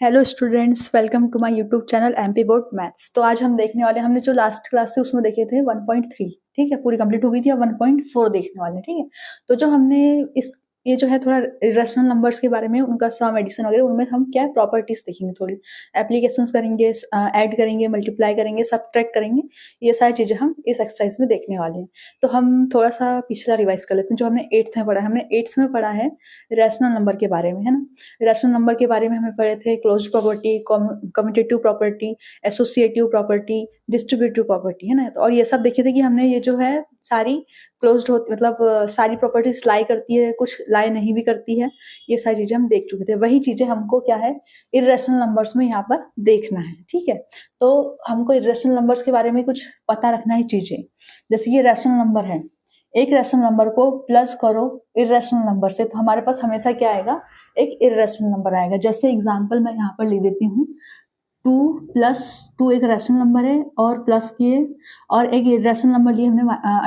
Hello students, welcome to my YouTube channel MP board maths. तो आज हम देखने वाले, हमने जो लास्ट क्लास थी उसमें देखे थे 1.3, ठीक है, पूरी कंप्लीट हो गई थी। अब 1.4 देखने वाले हैं, ठीक है। तो जो हमने ये जो है थोड़ा इरेशनल नंबर्स के बारे में, उनका सम एडिशन वगैरह, उनमें हम क्या प्रॉपर्टीज देखेंगे, थोड़ी एप्लीकेशंस करेंगे, ऐड करेंगे, मल्टीप्लाई करेंगे, सब्ट्रैक्ट करेंगे। ये सारी चीजें हम इस एक्सरसाइज में देखने वाले हैं। तो हम थोड़ा सा पिछला रिवाइज कर लेते हैं जो हमने 8th में पढ़ा है। हमने 8th में पढ़ा है रैशनल नंबर के बारे में, है ना। रैशनल नंबर के बारे में हमें पढ़े थे closed property, commutative property, associative property, distributive property, है ना। तो और ये सब देखे थे कि हमने ये जो है सारी क्लोज्ड होती, मतलब सारी प्रॉपर्टीज लाई करती है, कुछ लाई नहीं भी करती है। ये सारी चीजें हम देख चुके थे। वही चीजें हमको क्या है इर्रेशनल नंबर्स में यहाँ पर देखना है, ठीक है। तो हमको इर्रेशनल नंबर्स के बारे में कुछ पता रखना है चीजें। जैसे ये रैशनल नंबर है, एक रैशनल नंबर को प्लस करो इर्रेशनल नंबर से, तो हमारे पास हमेशा क्या आएगा, एक इर्रेशनल नंबर आएगा। जैसे एग्जांपल मैं यहाँ पर लिख देती हूँ, 2+2 एक रैशनल नंबर है और प्लस किए, और एक इर्रेशनल नंबर लिए हमने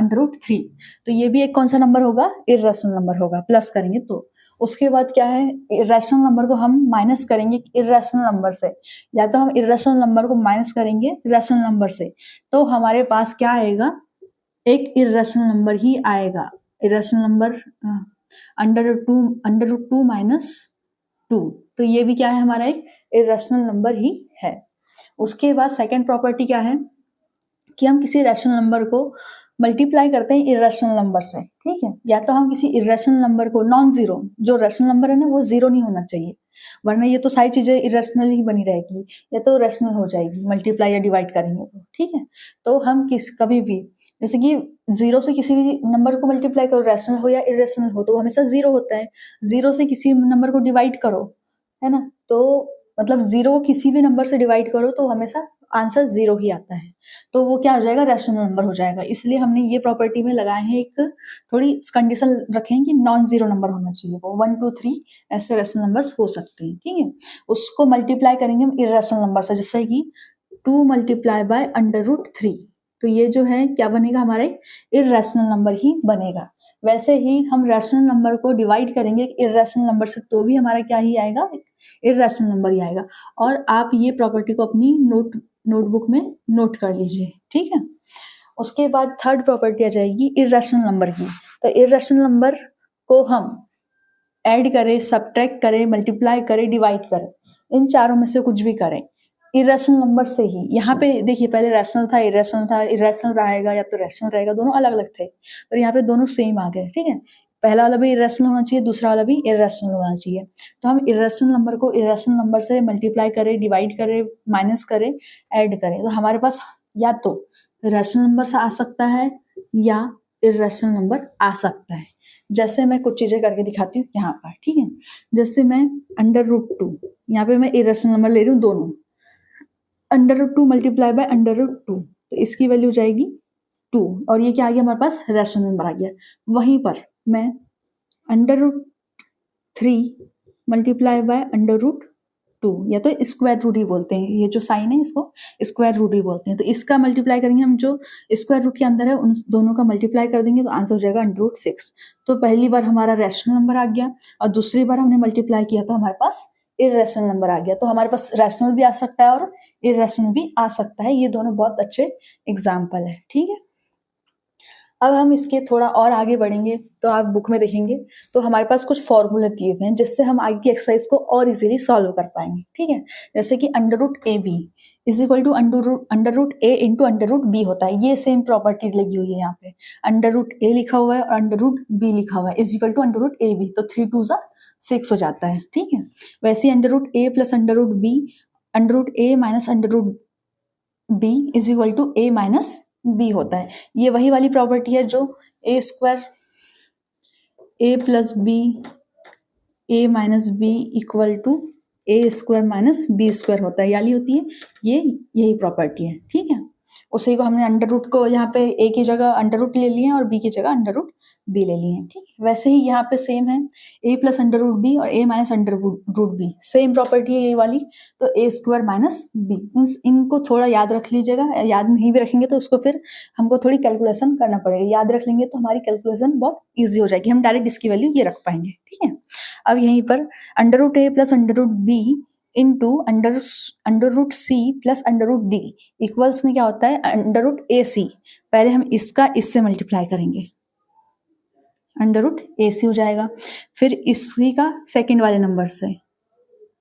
√3। तो ये भी एक कौन सा नंबर होगा, इर्रेशनल नंबर होगा, प्लस करेंगे तो। उसके बाद क्या है, इर्रेशनल नंबर को हम माइनस करेंगे इर्रेशनल नंबर से, या तो हम इर्रेशनल नंबर को माइनस करेंगे रैशनल नंबर से, तो हमारे पास क्या आएगा, एक इर्रेशनल नंबर ही आएगा। इर्रेशनल नंबर √2 माइनस 2, तो ये भी क्या है, हमारा एक इरेशनल नंबर ही है। उसके बाद सेकंड प्रॉपर्टी क्या है कि हम किसी रैशनल नंबर को मल्टीप्लाई करते हैं इरेशनल नंबर से, ठीक है। या तो हम किसी इरेशनल नंबर को, नॉन जीरो जो रैशनल नंबर है ना, वो जीरो नहीं होना चाहिए, वरना ये तो सारी चीजें इरेशनल ही बनी रहेगी, या तो रैशनल हो जाएगी मल्टीप्लाई या डिवाइड करेंगे तो, ठीक है। तो हम कभी भी, जैसे कि जीरो से किसी भी नंबर को मल्टीप्लाई करो, रैशनल हो या इरेशनल हो, तो हमेशा जीरो होता है। जीरो से किसी नंबर को डिवाइड करो, है ना, तो मतलब जीरो को किसी भी नंबर से डिवाइड करो तो हमेशा आंसर जीरो ही आता है, तो वो क्या हो जाएगा, रैशनल नंबर हो जाएगा। इसलिए हमने ये प्रॉपर्टी में लगाए हैं, एक थोड़ी कंडीशन रखे हैं कि नॉन जीरो नंबर होना चाहिए, वो 1 2 3 ऐसे रैशनल नंबर्स हो सकते हैं, ठीक है। उसको मल्टीप्लाई करेंगे हम इर्रेशनल नंबर से, जैसे कि 2 मल्टीप्लाई बाय √3, तो ये जो है क्या बनेगा, हमारा इर्रेशनल नंबर ही बनेगा। वैसे ही हम रैशनल नंबर को डिवाइड करेंगे इर्रेशनल नंबर से, तो भी हमारा क्या ही आएगा, इर्रेशनल नंबर ही आएगा। और आप ये प्रॉपर्टी को अपनी नोटबुक में नोट कर लीजिए, ठीक है। उसके बाद थर्ड प्रॉपर्टी आ जाएगी इर्रेशनल नंबर की। तो इर्रेशनल नंबर को हम ऐड करें, सब्ट्रैक्ट करें, मल्टीप्लाई करें, डिवाइड करें, इन चारों में से कुछ भी करें इरेशनल नंबर से ही। यहाँ पे देखिए, पहले रैशनल था, इरेशनल था, इरेशनल रहेगा या तो रैशनल रहेगा, दोनों अलग अलग थे, पर यहाँ पे दोनों सेम आ गए, ठीक है। पहला वाला भी इरेशनल होना चाहिए, दूसरा वाला भी इरेशनल होना चाहिए। तो हम इरेशनल नंबर को इरेशनल नंबर से मल्टीप्लाई करें, डिवाइड करें, माइनस करें, ऐड करें, तो हमारे पास या तो रैशनल नंबर से आ सकता है या इरेशनल नंबर आ सकता है। जैसे मैं कुछ चीजें करके दिखाती हूँ यहाँ पर, ठीक है। जैसे मैं √2, यहाँ पे मैं इरेशनल नंबर ले रही हूँ दोनों, √2 मल्टीप्लाई बाय √2, तो इसकी वैल्यू जाएगी 2, और ये क्या आ गया, हमारे पास रैशनल नंबर आ गया। वहीं पर मैं √3 मल्टीप्लाई बाय √2, या तो स्क्वायर रूट ही बोलते हैं, ये जो साइन है इसको स्क्वायर रूट ही बोलते हैं, तो इसका मल्टीप्लाई करेंगे हम, जो स्क्वायर रूट के अंदर है उन दोनों का मल्टीप्लाई कर देंगे, तो आंसर हो जाएगा √6। तो पहली बार हमारा रैशनल नंबर आ गया, और दूसरी बार हमने मल्टीप्लाई किया तो हमारे पास इरेशनल नंबर आ गया। तो हमारे पास रैशनल भी आ सकता है और इरेशनल भी आ सकता है। ये दोनों बहुत अच्छे एग्जाम्पल है, ठीक है। अब हम इसके थोड़ा और आगे बढ़ेंगे, तो आप बुक में देखेंगे तो हमारे पास कुछ फॉर्मूले दिए हुए हैं, जिससे हम आगे की एक्सरसाइज को और इजीली सॉल्व कर पाएंगे, ठीक है। जैसे कि √AB is equal to √A into √B होता है, ये सेम प्रॉपर्टी लगी हुई है यहाँ पे। √A लिखा हुआ है और √B लिखा हुआ है, इज इक्वल टू √AB, तो 3 2 6 हो जाता है, ठीक है। वैसे ही √A plus √B, √A minus √B is equal to A minus B होता है। ये वही वाली प्रॉपर्टी है जो A plus B, A minus B equal to A² minus B² होता है, याली होती है ये, यही प्रॉपर्टी है, ठीक है। उसी को हमने √ को यहाँ पे A की जगह √ ले लिए हैं और B की जगह √B ले लिए हैं, ठीक है। वैसे ही यहाँ पे सेम है, A प्लस √B और A minus √B, same property है ये वाली, तो A² माइनस B। इनको थोड़ा याद रख लीजिएगा, याद नहीं भी रखेंगे तो उसको फिर हमको थोड़ी कैलकुलेशन करना पड़ेगा, याद रख लेंगे तो हमारी कैलकुलेशन बहुत ईजी हो जाएगी, हम डायरेक्ट इसकी वैल्यू ये रख पाएंगे, ठीक है। अब यहीं पर √A plus √B into under root C plus under root D equals में क्या होता है अंडर रूट ए सी। पहले हम इसका इससे मल्टीप्लाई करेंगे, अंडर रूट ए सी हो जाएगा, फिर इसी का सेकेंड वाले नंबर से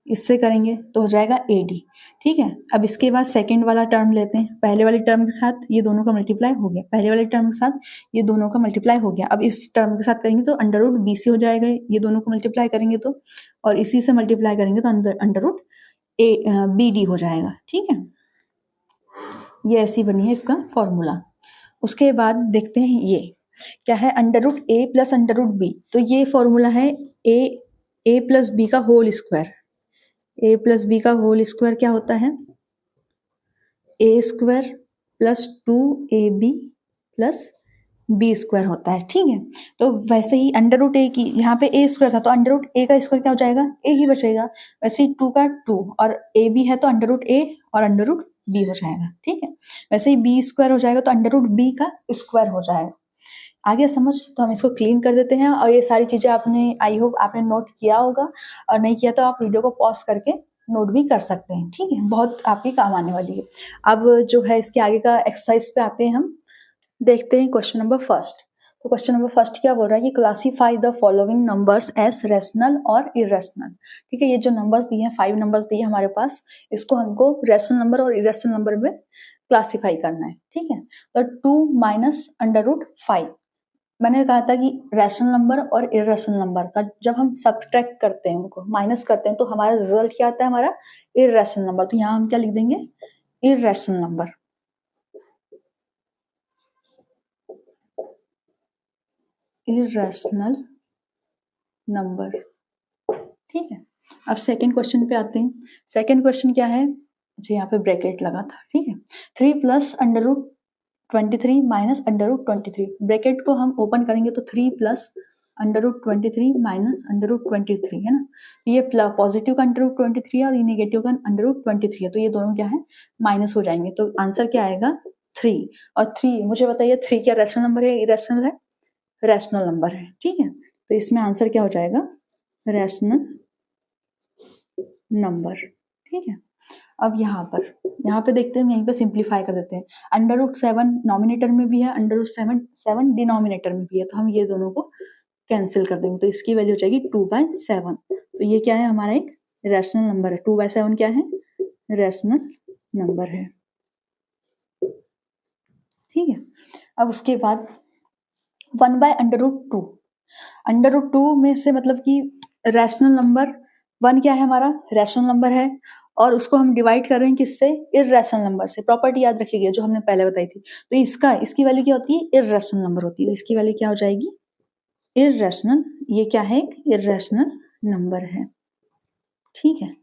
इससे करेंगे तो हो जाएगा ए डी। ठीक है, अब इसके बाद सेकेंड वाला टर्म लेते हैं, पहले वाले टर्म के साथ ये दोनों का मल्टीप्लाई हो गया, पहले वाले टर्म के साथ ये दोनों का मल्टीप्लाई हो गया। अब इस टर्म के साथ करेंगे तो अंडर रूट बी सी हो जाएगा, ये दोनों को मल्टीप्लाई करेंगे तो, और इसी से मल्टीप्लाई करेंगे तो under root A B D हो जाएगा। ठीक है, ये ऐसी बनी है इसका फॉर्मूला। उसके बाद देखते हैं ये क्या है, under root a plus under root b. तो ये फॉर्मूला है ए प्लस बी का whole square. A plus b का होल स्क्वायर क्या होता है, a square plus 2ab plus b square होता है। ठीक है, तो वैसे ही अंडर रूट ए की यहाँ पे ए स्क्वायर था तो अंडर रूट ए का स्क्वायर क्या हो जाएगा, ए ही बचेगा। वैसे ही 2 का 2 और ए बी है तो अंडर रूट ए और अंडर रूट बी हो जाएगा। ठीक है, वैसे ही बी स्क्वायर हो जाएगा तो अंडर रूट बी का स्क्वायर हो जाएगा। आगे समझ, तो हम इसको क्लीन कर देते हैं। और ये सारी चीज़ें आपने आई होप आपने नोट किया होगा, और नहीं किया तो आप वीडियो को पॉज करके नोट भी कर सकते हैं। ठीक है, बहुत आपके काम आने वाली है। अब जो है इसके आगे का एक्सरसाइज पे आते हैं, हम देखते हैं क्वेश्चन नंबर फर्स्ट। तो क्वेश्चन नंबर फर्स्ट क्या बोल रहा है कि classify the following numbers as rational और इरेशनल। ठीक है, ये जो नंबर्स दिए हैं 5 नंबर्स दिए हमारे पास, इसको हमको रेशनल नंबर और इरेशनल नंबर में क्लासीफाई करना है। ठीक है, तो 2 माइनस अंडर रूट 5, मैंने कहा था कि रैशनल नंबर और इरेशनल नंबर का जब हम सब्ट्रैक्ट करते हैं, उनको माइनस करते हैं, तो हमारा रिजल्ट क्या आता है, हमारा इरेशनल नंबर। तो यहाँ हम क्या लिख देंगे, इरेशनल नंबर। Irrational number. ठीक है, अब सेकंड क्वेश्चन पे आते हैं। सेकंड क्वेश्चन क्या है, मुझे यहाँ पे ब्रैकेट लगा था। ठीक है, 3 plus under root 23 minus under root 23, bracket को हम ओपन करेंगे तो 3 plus under root 23 minus under root 23 है ना। ये पॉजिटिव का अंडर रूट 23 है और ये नेगेटिव का अंडर रूट 23 है, तो ये दोनों क्या है, माइनस हो जाएंगे। तो आंसर क्या आएगा, 3। और 3 मुझे बताइए 3 क्या रैशनल नंबर है, इरेशनल है, रैशनल नंबर है। ठीक है, तो इसमें आंसर क्या हो जाएगा, रैशनल नंबर। ठीक है, अब यहाँ पे देखते हैं, यहीं पे सिंप्लीफाई कर देते हैं। अंडर रूट 7 नॉमिनेटर में भी है, अंडर रूट 7 डिनोमिनेटर में भी है, तो हम ये दोनों को कैंसिल कर देंगे, तो इसकी वैल्यू हो जाएगी 2/7। तो ये क्या है, हमारा एक रैशनल नंबर है। 2/7 क्या है, रैशनल नंबर है। ठीक है, अब उसके बाद 1/√2, अंडर रूट 2 में से मतलब कि रैशनल नंबर 1 क्या है, हमारा रैशनल नंबर है, और उसको हम डिवाइड कर रहे हैं किससे, इर्रेशनल नंबर से। प्रॉपर्टी याद रखिएगा जो हमने पहले बताई थी। तो इसकी वैल्यू क्या होती है, इर्रेशनल नंबर होती है, तो इसकी वैल्यू क्या हो जाएगी, इर्रेशनल। ये क्या है, इर्रेशनल नंबर है। ठीक है,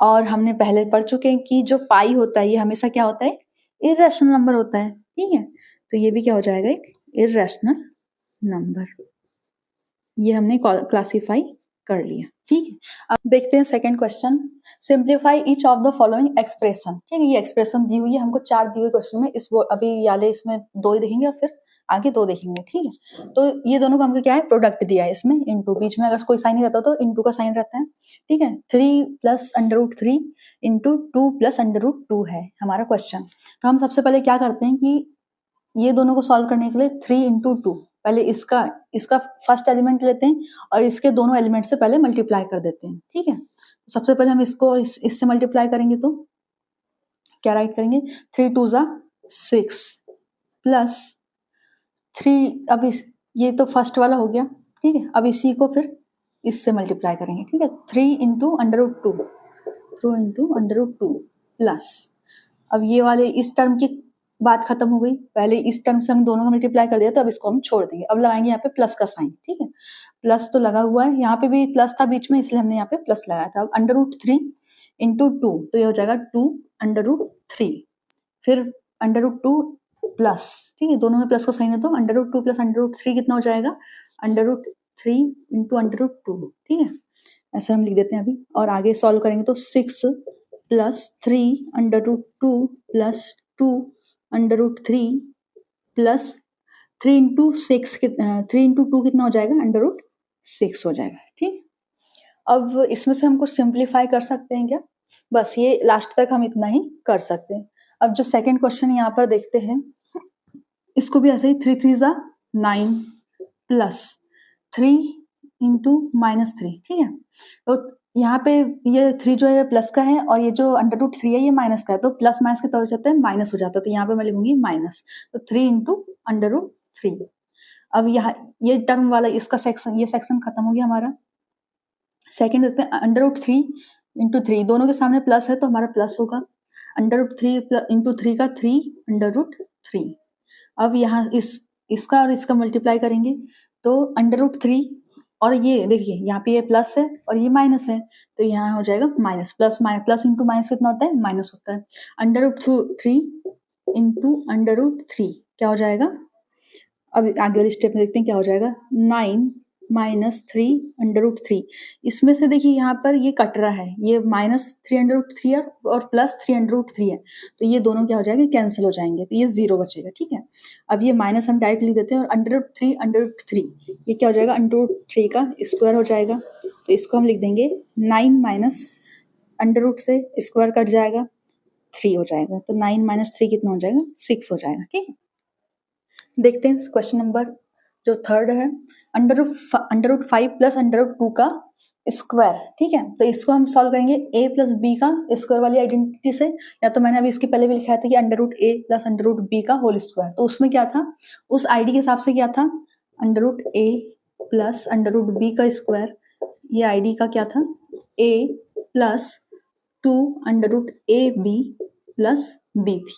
और हमने पहले पढ़ चुके हैं कि जो पाई होता है ये हमेशा क्या होता है, इर्रेशनल नंबर होता है। ठीक है, तो ये भी क्या हो जाएगा, एक इर्रेशनल नंबर। ये हमने क्लासीफाई कर लिया। ठीक है, अब देखते हैं second question, simplify each of the following expression. ठीक है, ये एक्सप्रेशन दी हुई है हमको, 4 दी हुई क्वेश्चन में, अभी याले इसमें 2 ही देखेंगे और फिर आगे 2 देखेंगे। ठीक है, तो ये दोनों का हमको क्या है, प्रोडक्ट दिया है इसमें, इनटू, बीच में अगर कोई साइन नहीं रहता तो इनटू का साइन रहता है। ठीक है, 3 plus under root 3 into 2 plus under root 2 है हमारा क्वेश्चन। तो हम सबसे पहले क्या करते हैं कि ये दोनों को सॉल्व करने के लिए 3 इंटू 2, पहले इसका फर्स्ट एलिमेंट लेते हैं और इसके दोनों एलिमेंट से पहले मल्टीप्लाई कर देते हैं। ठीक है, सबसे पहले हम इसको इससे मल्टीप्लाई करेंगे तो क्या राइट करेंगे, 3 2 ज़ा 6 प्लस 3, अब ये तो फर्स्ट वाला हो गया। ठीक है, अब इसी को फिर इससे मल्टीप्लाई करेंगे। ठीक है, 3 into under root 2, 3 into under root 2 plus, अब ये वाले इस टर्म की बात खत्म हो गई, पहले इस टर्म से हम दोनों का मल्टीप्लाई कर दिया, तो अब इसको हम छोड़ देंगे। अब लगाएंगे यहाँ पे प्लस का साइन। ठीक है, प्लस तो लगा हुआ है, यहाँ पे भी प्लस था बीच में, इसलिए हमने यहाँ पे प्लस लगाया था। अब अंडर रूट 3 इंटू 2, तो ये हो जाएगा 2 अंडर रूट 3, फिर अंडर रूट 2 प्लस। ठीक है, दोनों में प्लस का साइन है, तो under root 2 plus under root 3 कितना हो जाएगा, under root 3 into under root 2। ठीक है, ऐसा हम लिख देते हैं अभी, और आगे सॉल्व करेंगे तो 6 plus 3 under root 2 plus 2 under root 3 plus 3 into 6, 3 into 2 कितना हो जाएगा, अंडर रूट 6 हो जाएगा। ठीक, अब इसमें से हम कुछ सिंप्लीफाई कर सकते हैं क्या? बस ये लास्ट तक हम इतना ही कर सकते हैं। अब जो सेकंड क्वेश्चन यहाँ पर देखते हैं, इसको भी ऐसे ही 3 3 ज़ा 9 प्लस 3 इंटू -3, ठीक है। तो यहाँ पे ये 3 जो है प्लस का है और ये जो अंडर रूट 3 है ये माइनस का है, तो प्लस माइनस के तौर जाते हैं माइनस हो जाता है, तो यहाँ पे मैं लिखूंगी माइनस, तो 3 इंटू अंडर रूट 3। अब यहाँ ये टर्म वाला इसका सेक्शन, ये सेक्शन खत्म हो गया हमारा। सेकेंड देखते हैं, अंडर रूट 3 इंटू 3, दोनों के सामने प्लस है तो हमारा प्लस होगा। अंडर रूट 3 इंटू 3 का 3 अंडर रूट 3। अब यहाँ इसका और इसका मल्टीप्लाई करेंगे तो अंडर रूट 3 और ये देखिए यहाँ पे ये प्लस है और ये माइनस है, तो यहाँ हो जाएगा माइनस, प्लस इंटू माइनस कितना होता है? माइनस होता है। Under root 3 into under root 3 क्या हो जाएगा? अब आगे वाली स्टेप में देखते हैं क्या हो जाएगा। 9 -3 अंडर रूट 3, इसमें से देखिए यहाँ पर ये कट रहा है, ये -3 अंडर रूट 3 है और +3 अंडर रूट 3 है, तो ये दोनों क्या हो जाएंगे? कैंसिल हो जाएंगे, तो ये 0 बचेगा, ठीक है। अब ये माइनस हम डायरेक्ट लिख देते हैं और अंडर रूट 3 अंडर रूट 3 ये क्या हो जाएगा? अंडर रूट 3 का स्क्वायर हो जाएगा, तो इसको हम लिख देंगे 9 माइनस अंडर रूट से स्क्वायर कट जाएगा 3 हो जाएगा, तो 9 - 3 कितना हो जाएगा? 6 हो जाएगा, ठीक है। देखते हैं क्वेश्चन नंबर जो थर्ड है, under root 5 plus under root 2 का स्क्वायर, ठीक है। तो इसको हम सॉल्व करेंगे a प्लस बी का स्क्वायर वाली आइडेंटिटी से, या तो मैंने अभी इसके पहले भी लिखा था कि under root a plus under root B का होल स्क्वायर, तो उसमें क्या था, उस आईडी के हिसाब से क्या था, under root a plus under root B का स्क्वायर, ये आईडी का क्या था, a plus 2 under root A B plus B थी।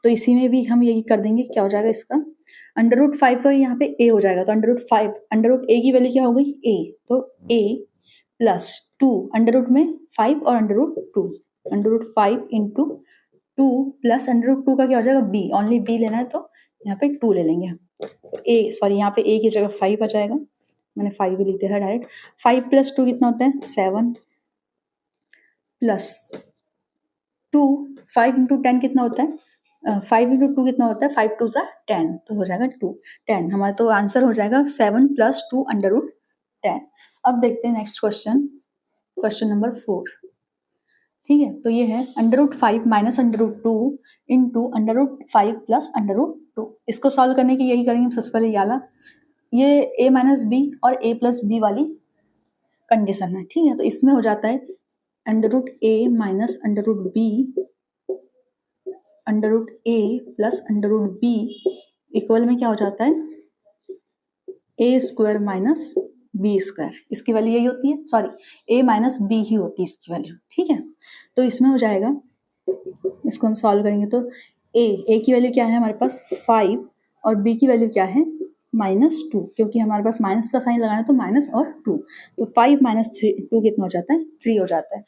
तो इसी में भी हम यही कर देंगे, क्या हो जाएगा इसका, अंडर रूट 5 का यहाँ पे a हो जाएगा, तो under root 5 under root a की वैल्यू क्या हो गई? a, तो a प्लस 2 अंडर रूट में 5 और under root 2, under root 5 into 2 plus under root 2 का क्या हो जाएगा? b, ओनली b लेना है तो यहाँ पे 2 ले लेंगे। तो a सॉरी यहाँ पे a की जगह 5 आ जाएगा, मैंने 5 भी लिख दिया था डायरेक्ट। 5 प्लस 2 कितना होता है? 7 प्लस 2, 5 इंटू 10 कितना होता है? 5 इंटू 2 कितना होता है? 5 2 ज़ा 10, तो हो जाएगा 2 10, हमारा तो आंसर हो जाएगा 7 प्लस 2 अंडर रूट 10। अब देखते हैं नेक्स्ट क्वेश्चन, क्वेश्चन नंबर 4, ठीक है। तो ये है under root 5 minus under root 2 into under root 5 plus under root 2। इसको सॉल्व करने की यही करेंगे सबसे पहले, ये a माइनस बी और a प्लस बी वाली कंडीशन है, ठीक है। तो इसमें हो जाता है under root a minus under root B under root a plus under root B equal में क्या हो जाता है? a square minus B square, इसकी वैल्यू यही होती है, सॉरी a माइनस बी ही होती है इसकी वैल्यू, ठीक है। तो इसमें हो जाएगा, इसको हम सॉल्व करेंगे तो a की वैल्यू क्या है हमारे पास? 5 और b की वैल्यू क्या है? -2, क्योंकि हमारे पास माइनस का साइन लगाना है तो माइनस और 2, तो 5 माइनस 2 कितना हो जाता है? 3 हो जाता है।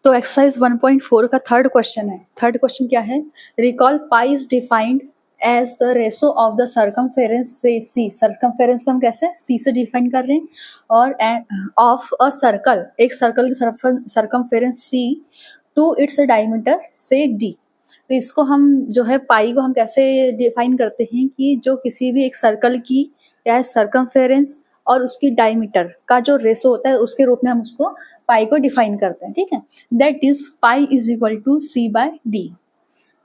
तो एक्सरसाइज 1.4 का थर्ड क्वेश्चन है। थर्ड क्वेश्चन क्या है? Recall pi is defined as the ratio of the circumference से सी। सर्कमफेरेंस को हम कैसे सी से डिफाइन कर रहे हैं, और ऑफ अ सर्कल, एक सर्कल की circumference C to its diameter से डी। तो इसको हम जो है पाई को हम कैसे डिफाइन करते हैं कि जो किसी भी एक सर्कल की या सर्कमफेरेंस और उसकी डायमीटर का जो रेशो होता है उसके रूप में हम उसको पाई को डिफाइन करते हैं, ठीक है। That is pi is equal to C by D.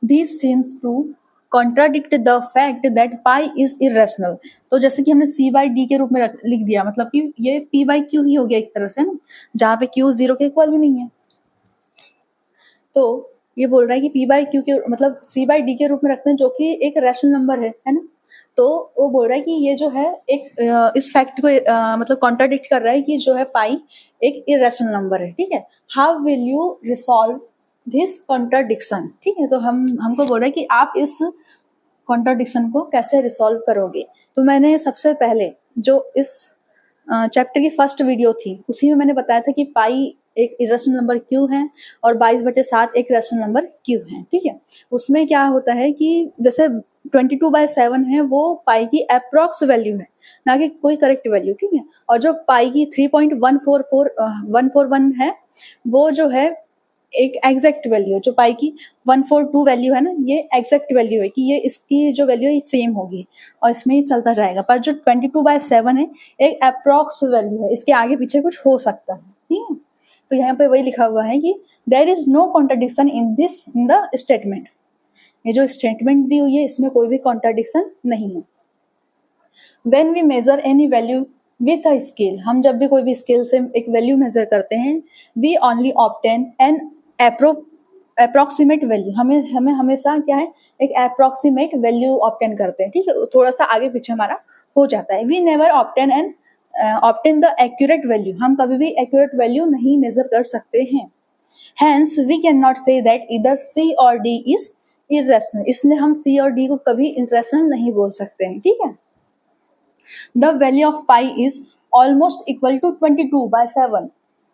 This seems to contradict the fact that pi is irrational. तो जैसे कि हमने सी बाई डी के रूप में लिख दिया, मतलब कि ये पी बाई क्यू ही हो गया एक तरह से ना, जहाँ पे क्यू 0 के इक्वल भी नहीं है। तो ये बोल रहा है कि पी बाई क्यू के मतलब सी बाई डी के रूप में रखते हैं, जो कि एक रैशनल नंबर है ना। तो वो बोल रहा है कि ये जो है एक इस फैक्ट को मतलब कॉन्ट्राडिक्ट कर रहा है कि जो है पाई एक इरेशनल नंबर है, ठीक है। How will you resolve this contradiction, ठीक है। तो हमको बोल रहा है कि आप इस कॉन्ट्राडिक्शन को कैसे रिसॉल्व करोगे। तो मैंने सबसे पहले जो इस चैप्टर की फर्स्ट वीडियो थी उसी में मैंने बताया था कि पाई एक इरेशनल नंबर क्यू है और 22/7 एक रैशनल नंबर क्यू है, ठीक है। उसमें क्या होता है कि जैसे 22/7 है वो पाई की अप्रॉक्स वैल्यू है, ना कि कोई करेक्ट वैल्यू, ठीक है। और जो पाई की 3.141 है वो जो है एक एग्जैक्ट वैल्यू है। जो पाई की 142 वैल्यू है ना, ये एग्जैक्ट वैल्यू है कि ये इसकी जो वैल्यू है सेम होगी और इसमें ये चलता जाएगा। पर जो 22/7 है एक अप्रॉक्स वैल्यू है, इसके आगे पीछे कुछ हो सकता है, ठीक है। तो यहाँ पे वही लिखा हुआ है कि there is no contradiction in the statement. ये जो स्टेटमेंट दी हुई है इसमें कोई भी कॉन्ट्राडिक्शन नहीं है। When we measure any value with a scale, हम जब भी कोई भी स्केल से एक वैल्यू मेजर करते हैं, we only obtain an approximate value, हमें हमेशा क्या है, एक अप्रोक्सीमेट वैल्यू ऑब्टेन करते हैं, ठीक है। थोड़ा सा आगे पीछे हमारा हो जाता है। We never obtain the accurate value, हम कभी भी एक्यूरेट वैल्यू नहीं मेजर कर सकते हैं। Hence, we cannot say that either C और D is irrational, इसलिए हम C और D को कभी irrational नहीं बोल सकते हैं, ठीक है। The value of pi is almost equal to 22/7,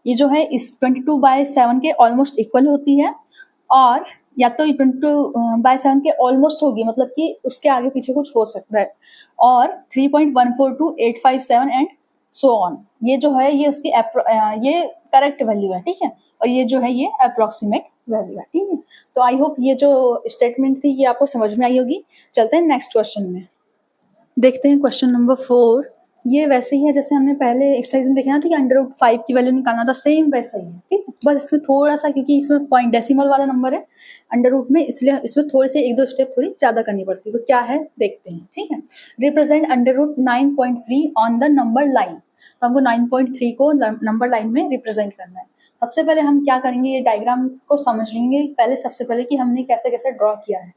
ये जो है इस 22/7 के ऑलमोस्ट इक्वल होती है, और या तो 22/7 के ऑलमोस्ट होगी, मतलब कि उसके आगे पीछे कुछ हो सकता है, और 3.142857 एंड सो ऑन, ये जो है ये उसकी ये करेक्ट वैल्यू है, ठीक है, और ये जो है ये अप्रोक्सीमेट वैल्यू है, ठीक है। तो आई होप ये जो स्टेटमेंट थी ये आपको समझ में आई होगी। चलते हैं नेक्स्ट क्वेश्चन में, देखते हैं क्वेश्चन नंबर 4। ये वैसे ही है जैसे हमने पहले एक्सरसाइज में देखा था कि √5 की वैल्यू निकालना था, सेम वैसा ही है, ठीक है। बस इसमें थोड़ा सा, क्योंकि इसमें पॉइंट डेसिमल वाला नंबर है √ में, इसलिए इसमें थोड़े से 1-2 स्टेप थोड़ी ज़्यादा करनी पड़ती है। तो क्या है देखते हैं, ठीक है। Represent √9.3 on the number line, तो हमको 9.3 को नंबर लाइन में रिप्रेजेंट करना है। सबसे पहले हम क्या करेंगे, ये डायग्राम को समझ लेंगे पहले, सबसे पहले कि हमने कैसे कैसे ड्रॉ किया है।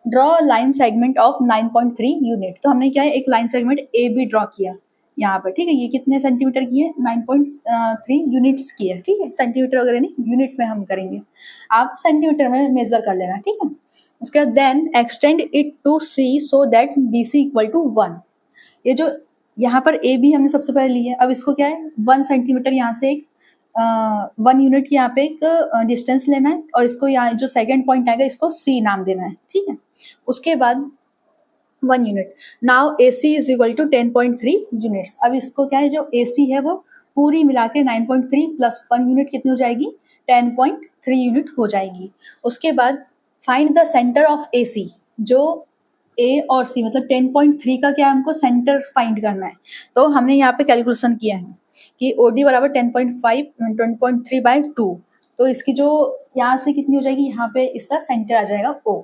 Draw line segment of 9.3 unit, तो हमने क्या है, एक line segment A B draw किया यहाँ पर, ठीक है। ये कितने सेंटीमीटर की है, 9.3 यूनिट्स की है, ठीक है। सेंटीमीटर वगैरह नहीं, यूनिट में हम करेंगे, आप सेंटीमीटर में मेजर कर लेना, ठीक है। उसके बाद then extend it to C so that B C equal to 1, ये जो यहाँ पर ए बी हमने सबसे पहले ली है, अब इसको क्या है 1 सेंटीमीटर यहाँ से एक 1 यूनिट की यहाँ पे एक डिस्टेंस लेना है, और इसको यहाँ जो सेकेंड पॉइंट आएगा इसको सी नाम देना है, ठीक है। उसके बाद 1 unit, now A C is equal to 10.3 units. अब इसको क्या है, जो ए सी है वो पूरी मिला के 9.3 प्लस 1 यूनिट कितनी हो जाएगी, 10.3 यूनिट हो जाएगी। उसके बाद फाइंड द सेंटर ऑफ ए सी, जो ए और सी मतलब 10.3 का क्या हमको सेंटर फाइंड करना है। तो हमने यहाँ पे कैलकुलेशन किया है कि ओ डी बराबर 10.3/2, तो इसकी जो यहाँ से कितनी हो जाएगी, यहाँ पे इसका सेंटर आ जाएगा ओ।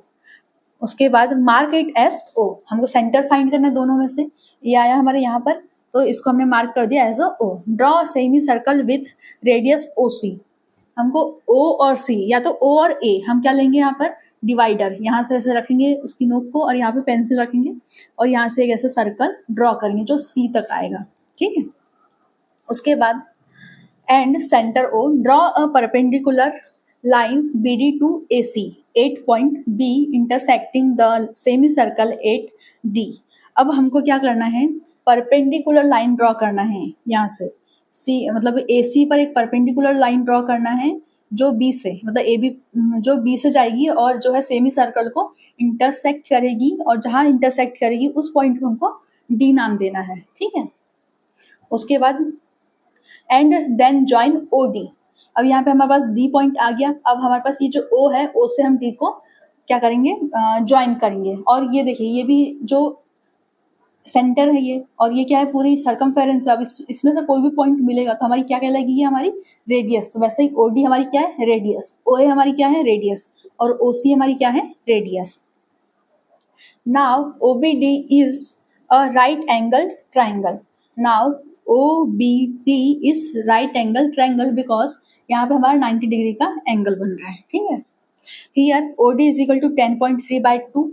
उसके बाद मार्क इट एज ओ, हमको सेंटर फाइंड करना है दोनों में से, ये आया हमारे यहाँ पर, तो इसको हमने मार्क कर दिया as O. Draw semi circle with radius O C, हमको ओ और सी या तो ओ और ए हम क्या लेंगे, यहाँ पर डिवाइडर, यहाँ से ऐसे रखेंगे उसकी नोक को, और यहाँ पे पेंसिल रखेंगे, और यहाँ से एक ऐसे सर्कल ड्रॉ करेंगे जो सी तक आएगा, ठीक है। उसके बाद and centre O, draw a perpendicular line B D to A C 8 point B intersecting the semi circle 8D। अब हमको क्या करना है, परपेंडिकुलर लाइन ड्रॉ करना है यहाँ से सी, मतलब ए सी पर एक परपेंडिकुलर लाइन ड्रॉ करना है जो बी से, मतलब ए बी जो बी से जाएगी और जो है सेमी सर्कल को इंटरसेक्ट करेगी, और जहाँ इंटरसेक्ट करेगी उस पॉइंट को हमको डी नाम देना है, ठीक है। उसके बाद and then join O D, अब यहाँ पे हमारे पास डी पॉइंट आ गया, अब हमारे पास ये जो ओ है, ओ से हम डी को क्या करेंगे, ज्वाइन करेंगे। और ये देखिए ये भी जो सेंटर है ये, और ये क्या है पूरी सर्कमफेरेंस है। अब इसमें से कोई भी पॉइंट मिलेगा तो हमारी क्या कहलाएगी, ये हमारी रेडियस। तो वैसे ही ओ डी हमारी क्या है, रेडियस, ओ ए हमारी क्या है, रेडियस, और ओ सी हमारी क्या है, radius. Now O B D is a right angle triangle, now O B D is right angle triangle because यहाँ पे हमारा 90 डिग्री का एंगल बन रहा है, ठीक है। Here O D is equal to 10.3/2,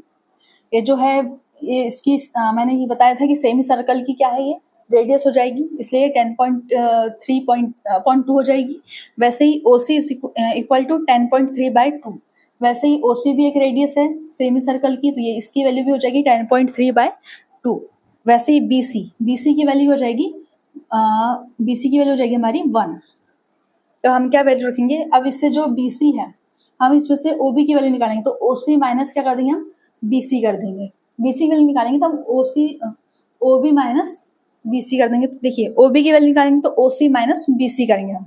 ये जो है ये इसकी मैंने ये बताया था कि सेमी सर्कल की क्या है, ये रेडियस हो जाएगी, इसलिए 10.3.2 हो जाएगी। वैसे ही ओ सी इक्वल टू 10.3/2, वैसे ही ओ सी भी एक रेडियस है सेमी सर्कल की, तो ये इसकी वैल्यू भी हो जाएगी 10.3/2। वैसे ही बी सी की वैल्यू हो जाएगी हमारी 1। तो हम क्या वैल्यू रखेंगे, अब इससे जो बी सी है हम इसमें से ओ बी की वैल्यू निकालेंगे, तो ओ सी माइनस क्या कर देंगे, हम बी सी कर देंगे। बी सी की वैल्यू निकालेंगे तो हम O B minus B C कर देंगे। तो देखिए ओ बी की वैल्यू निकालेंगे तो ओ सी माइनस बी सी करेंगे हम।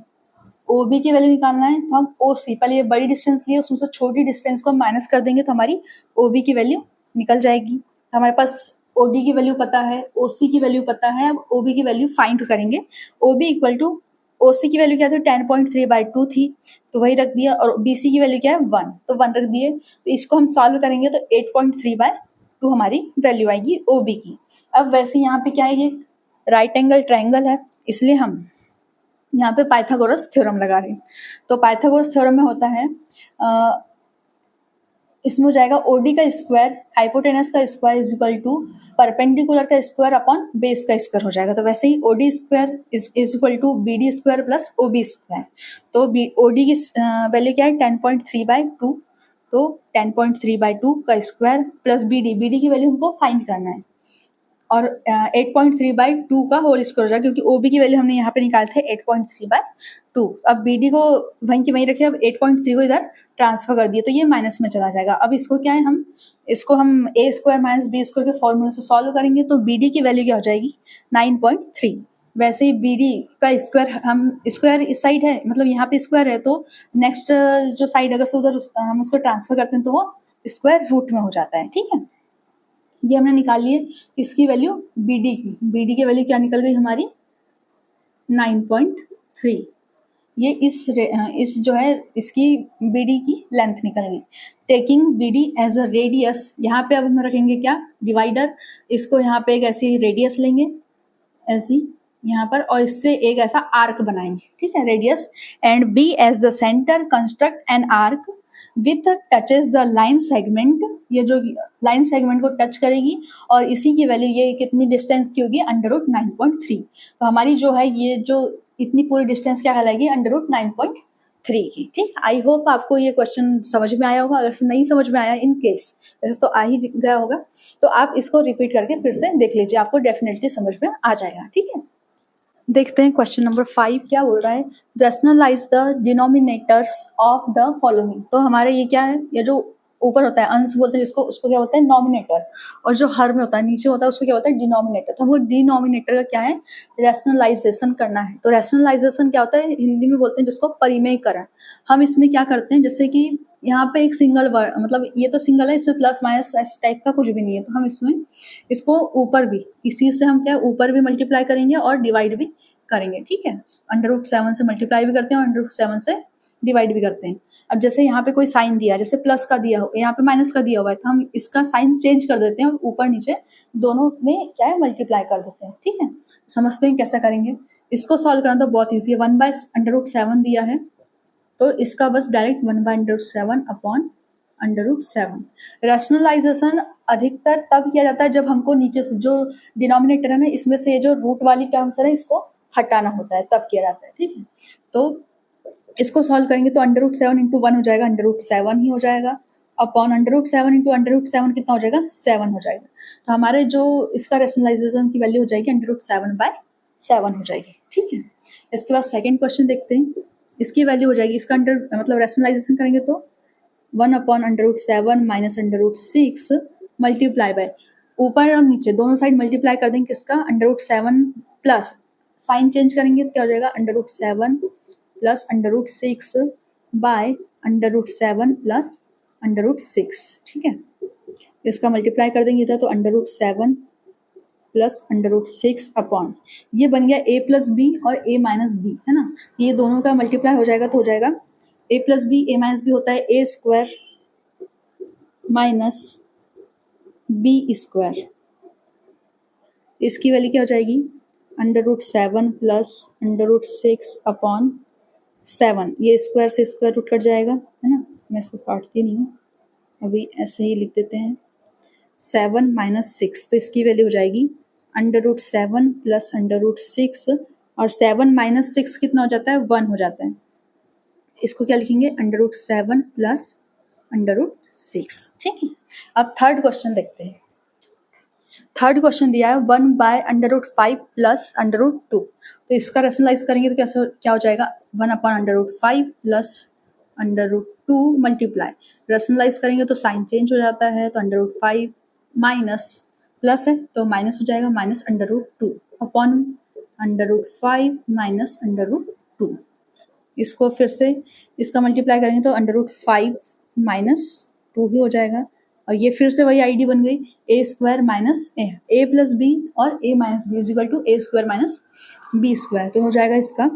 ओ बी की वैल्यू निकालना है तो हम ओ सी, पहले ये बड़ी डिस्टेंस लिए उसमें से छोटी डिस्टेंस को हम माइनस कर देंगे तो हमारी ओ बी की वैल्यू निकल जाएगी। तो हमारे पास ओ डी की वैल्यू पता है, ओ सी की वैल्यू पता है, अब ओ बी की वैल्यू फाइंड करेंगे। O B equal to OC की वैल्यू क्या थी 10.3/2 थी, तो वही रख दिया, और BC की वैल्यू क्या है 1, तो 1 रख दिए। तो इसको हम सॉल्व करेंगे तो 8.3/2 हमारी वैल्यू आएगी OB की। अब वैसे यहाँ पे क्या है, ये राइट एंगल ट्रायंगल है, इसलिए हम यहाँ पे पाइथागोरस थ्योरम लगा रहे हैं। तो पाइथागोरस थ्योरम में होता है इसमें हो जाएगा OD का स्क्वायर हाइपोटेनस का square is equal to perpendicular का स्क्वायर अपॉन बेस का स्क्वायर हो जाएगा। तो वैसे ही OD square is equal to BD square plus OB square. तो OD की वैल्यू क्या है 10.3/2, तो 10.3/2 का स्क्वायर प्लस BD की वैल्यू हमको फाइंड करना है, और 8.3/2 का होल स्क्वायर हो जाएगा, क्योंकि OB की वैल्यू हमने यहाँ पे निकाले थे 8.3/2। अब BD को वहीं की वहीं रखे, अब 8.3 को इधर ट्रांसफर कर दिए, तो ये माइनस में चला जाएगा। अब इसको क्या है, इसको हम A square minus B square के फॉर्मूले से सॉल्व करेंगे, तो BD की वैल्यू क्या हो जाएगी 9.3। वैसे ही BD का स्क्वायर, हम स्क्वायर इस साइड है, मतलब यहाँ पे स्क्वायर है, तो नेक्स्ट जो साइड अगर से उधर हम उसको ट्रांसफर करते हैं तो वो स्क्वायर रूट में हो जाता है। ठीक है, ये हमने निकाल लिए इसकी वैल्यू BD की वैल्यू क्या निकल गई हमारी 9.3। ये इस जो है इसकी BD की लेंथ निकल गई। Taking BD as a radius, यहाँ पे अब हम रखेंगे क्या डिवाइडर, इसको यहाँ पे एक ऐसी रेडियस लेंगे ऐसी यहाँ पर, और इससे एक ऐसा आर्क बनाएंगे। ठीक है, radius and B as the centre construct an arc with touches the line segment, ये जो लाइन सेगमेंट को टच करेगी, और इसी की वैल्यू ये कितनी डिस्टेंस की होगी √9.3। तो हमारी जो है ये जो इतनी पूरी डिस्टेंस क्या कहलाएगी √9.3 की। ठीक, आई होप आपको ये क्वेश्चन समझ में आया होगा। अगर नहीं समझ में आया इन केस, वैसे तो आ ही गया होगा, तो आप इसको रिपीट करके फिर से देख लीजिए, आपको डेफिनेटली समझ में आ जाएगा। ठीक है, देखते हैं क्वेश्चन नंबर 5 क्या बोल रहा है। Rationalise the denominators of the following. तो हमारे ये क्या है, ये जो ऊपर होता है अंश बोलते हैं जिसको, उसको क्या बोलते हैं नॉमिनेटर, और जो हर में होता है नीचे होता है उसको क्या होता है डिनोमिनेटर। तो हमको डिनोमिनेटर का क्या है रैशनलाइजेशन करना है। तो रैशनलाइजेशन क्या होता है, हिंदी में बोलते हैं जिसको परिमेयकरण। हम इसमें क्या करते हैं, जैसे कि यहाँ पे एक सिंगल वर्ड, मतलब ये तो सिंगल है, इसमें प्लस माइनस इस टाइप का कुछ भी नहीं है, तो हम इसमें इसको ऊपर भी इसी से हम क्या ऊपर भी मल्टीप्लाई करेंगे और डिवाइड भी करेंगे। ठीक है, √7 से मल्टीप्लाई भी करते हैं और √7 से डिवाइड भी करते हैं। अब जैसे यहाँ पे कोई साइन दिया, जैसे प्लस का दिया हो, यहाँ पे माइनस का दिया हुआ है, तो हम इसका साइन चेंज कर देते हैं और ऊपर नीचे दोनों में क्या है मल्टीप्लाई कर देते हैं। ठीक है, समझते हैं कैसा करेंगे। इसको सॉल्व करना तो बहुत ईजी है, 1/√7 दिया है, तो इसका बस डायरेक्ट 1/√7 अपॉन √7। रैशनलाइजेशन अधिकतर तब किया जाता है जब हमको नीचे से जो डिनोमिनेटर है ना, इसमें से ये जो रूट वाली टर्म्स है ना, इसको हटाना होता है, तब किया जाता है। ठीक है, तो इसको सॉल्व करेंगे तो √7 × 1 हो जाएगा √7 ही हो जाएगा, अपॉन √7 × √7 कितना हो जाएगा 7 हो जाएगा। तो हमारे जो इसका रैशनलाइजेशन की वैल्यू हो जाएगी √7/7 हो जाएगी। ठीक है, इसके बाद सेकेंड क्वेश्चन देखते हैं। इसकी वैल्यू हो जाएगी, इसका मतलब रैशनलाइजेशन करेंगे तो 1/√7 माइनस √6 मल्टीप्लाई बाय, ऊपर और नीचे दोनों साइड मल्टीप्लाई कर देंगे किसका √7 प्लस साइन चेंज करेंगे तो क्या हो जाएगा √7 प्लस √6 बाय √7 प्लस √6। ठीक है, इसका मल्टीप्लाई कर देंगे इधर, तो √7 प्लस √6 अपॉन ये बन गया a प्लस बी और a माइनस बी, है ना। ये दोनों का मल्टीप्लाई हो जाएगा तो हो जाएगा a plus B, a minus B होता है a square minus b square. इसकी वैल्यू क्या हो जाएगी √7 प्लस √6 अपॉन 7। ये स्क्वायर से स्क्वायर रूट कट जाएगा, है ना, मैं इसको काटती नहीं हूँ, अभी ऐसे ही लिख देते हैं 7 माइनस 6। तो इसकी वैल्यू हो जाएगी √7 प्लस √6, और 7 माइनस 6 कितना हो जाता है 1 हो जाता है। इसको क्या लिखेंगे √7 प्लस √6। ठीक है, अब थर्ड क्वेश्चन देखते हैं। थर्ड क्वेश्चन दिया है 1/√5 प्लस √2। तो इसका रैशनलाइज करेंगे तो कैसे क्या हो जाएगा 1/√5 प्लस √2 मल्टीप्लाई, रैशनलाइज करेंगे तो साइन चेंज हो जाता है, तो √5 माइनस प्लस है तो माइनस हो जाएगा माइनस √2 अपॉन √5 माइनस √2। इसको फिर से इसका मल्टीप्लाई करेंगे तो √5 माइनस 2 ही हो जाएगा, और ये फिर से वही आईडी बन गई a square minus a plus B और a minus B is equal to a square minus b square. तो हो जाएगा इसका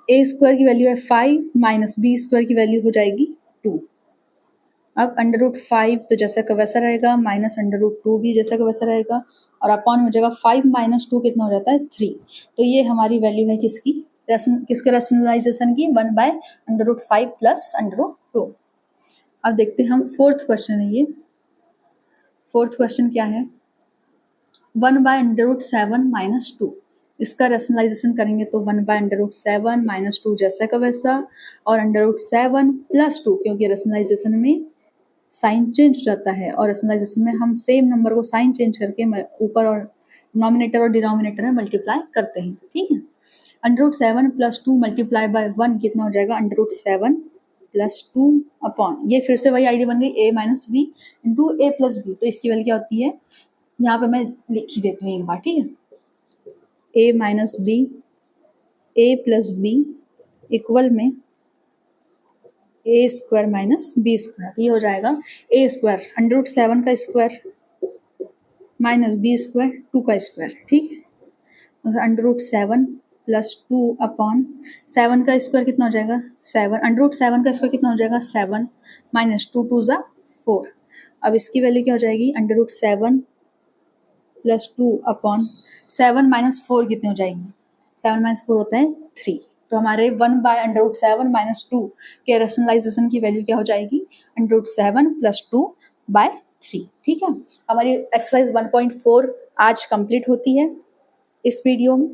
ए स्क्वायर की वैल्यू है 5 माइनस बी स्क्वायर की वैल्यू हो जाएगी 2। अब अंडर रूट 5 तो जैसा का वैसा रहेगा, माइनस अंडर रूट 2 भी जैसा का वैसा रहेगा, और अपॉन हो जाएगा 5 माइनस 2 कितना हो जाता है 3। तो ये हमारी वैल्यू है किसकी, किसके रैशनलाइजेशन की, 1 by under root 5 plus under root 2। अब देखते हैं हम फोर्थ क्वेश्चन है ये। फोर्थ क्वेश्चन क्या है, 1 बाय अंडर रूट 7 माइनस 2, इसका रैशनलाइजेशन करेंगे तो 1 बाय अंडर रूट 7 माइनस 2 जैसा का वैसा, और अंडर रूट 7 प्लस 2, क्योंकि रैशनलाइजेशन में साइन चेंज हो जाता है, और रैशनलाइजेशन में हम सेम नंबर को साइन चेंज करके ऊपर और नॉमिनेटर और डिनोमिनेटर में मल्टीप्लाई करते हैं, ठीक है। Under root 7 plus 2 multiply by 1 कितना हो जाएगा, अंडर रूट 7 प्लस 2 अपॉन, ये फिर से वही आइडिया बन गई, a minus B into A plus B. तो इसकी वैल्यू क्या होती है, यहाँ पे मैं लिख ही देती हूँ एक बार, ठीक है। a minus B A plus B equal में A square minus B square. तो ये हो जाएगा ए स्क्वायर अंडर रूट 7 का स्क्वायर माइनस बी स्क्वायर 2 का स्क्वायर, ठीक है। अंडर रूट 7 प्लस 2 अपॉन 7 का स्क्वायर कितना हो जाएगा 7, अंडर रूट 7 का स्क्वायर कितना हो जाएगा 7 माइनस 2 2 ज़ा 4। अब इसकी वैल्यू क्या हो जाएगी, under root 7 plus 2 upon 7 minus 4 कितनी हो जाएगी, 7 माइनस 4 होता है 3। तो हमारे 1 बाय अंडर रूट 7 माइनस 2 के रैशनलाइजेशन की वैल्यू क्या हो जाएगी, अंडर रूट 7 प्लस 2 बाय 3, ठीक है। हमारी एक्सरसाइज 1.4 आज कंप्लीट होती है इस वीडियो में,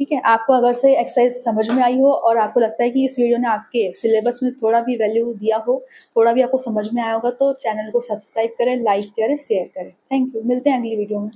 ठीक है। आपको अगर से एक्सरसाइज समझ में आई हो और आपको लगता है कि इस वीडियो ने आपके सिलेबस में थोड़ा भी वैल्यू दिया हो, थोड़ा भी आपको समझ में आया होगा, तो चैनल को सब्सक्राइब करें, लाइक करें, शेयर करें। थैंक यू, मिलते हैं अगली वीडियो में।